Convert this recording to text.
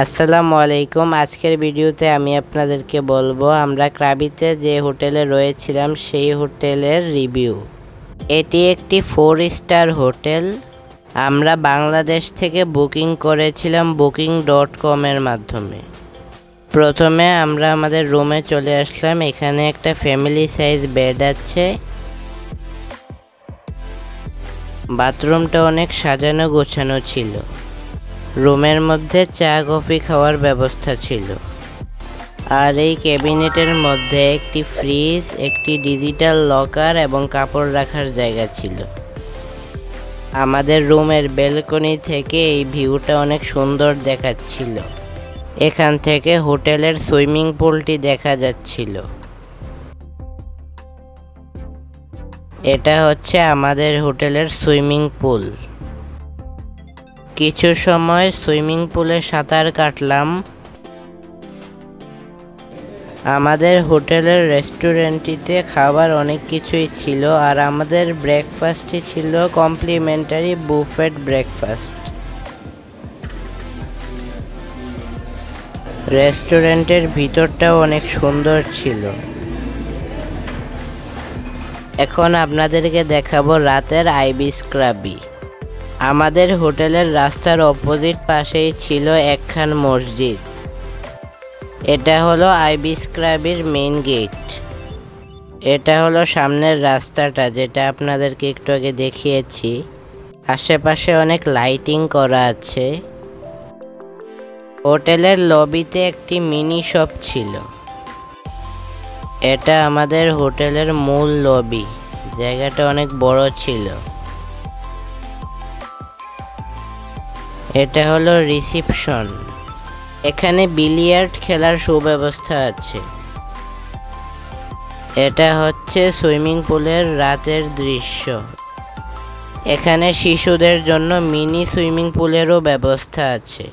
আসসালামু আলাইকুম। আজকের ভিডিওতে আমি আপনাদেরকে বলবো আমরা ক্রাবিতে যে হোটেলে রয়েছিলাম সেই হোটেলের রিভিউ। এটি একটি 4 স্টার হোটেল। আমরা বাংলাদেশ থেকে বুকিং করেছিলাম booking.com এর মাধ্যমে। প্রথমে আমরা আমাদের রুমে চলে আসলাম। এখানে একটা ফ্যামিলি সাইজ বেড আছে। বাথরুমটা অনেক সাজানো গোছানো ছিল। রুমের মধ্যে চা কফি খাওয়ার ব্যবস্থা ছিল। আর এই ক্যাবিনেটের মধ্যে একটি ফ্রিজ, একটি ডিজিটাল লকার এবং কাপড় রাখার জায়গা ছিল। আমাদের রুমের ব্যালকনি থেকে এই ভিউটা অনেক সুন্দর দেখাচ্ছিল। এখান থেকে হোটেলের সুইমিং পুলটি দেখা যাচ্ছিল। এটা হচ্ছে আমাদের হোটেলের সুইমিং পুল। কিছু সময় সুইমিং পুলে সাঁতার কাটলাম। আমাদের হোটেলের রেস্টুরেন্টটিতে খাবার অনেক কিছুই ছিল, আর আমাদের ব্রেকফাস্টটি ছিল কমপ্লিমেন্টারি বুফেট ব্রেকফাস্ট। রেস্টুরেন্টের ভিতরটাও অনেক সুন্দর ছিল। এখন আপনাদেরকে দেখাবো রাতের আইবিস ক্রাবি। আমাদের হোটেলের রাস্তার অপোজিট পাশেই ছিল একখান মসজিদ। এটা হলো আইবিস ক্রাবির মেইন গেট। এটা হলো সামনের রাস্তাটা, যেটা আপনাদেরকে একটু আগে দেখিয়েছি। আশেপাশে অনেক লাইটিং করা আছে। হোটেলের লবিতে একটি মিনি শপ ছিল। এটা আমাদের হোটেলের মূল লবি। জায়গাটা অনেক বড় ছিল। এটা হলো রিসেপশন। এখানে বিলিয়ার্ড খেলার সুব্যবস্থা আছে। এটা হচ্ছে সুইমিং পুলের রাতের দৃশ্য। এখানে শিশুদের জন্য মিনি সুইমিং পুলেরও ব্যবস্থা আছে।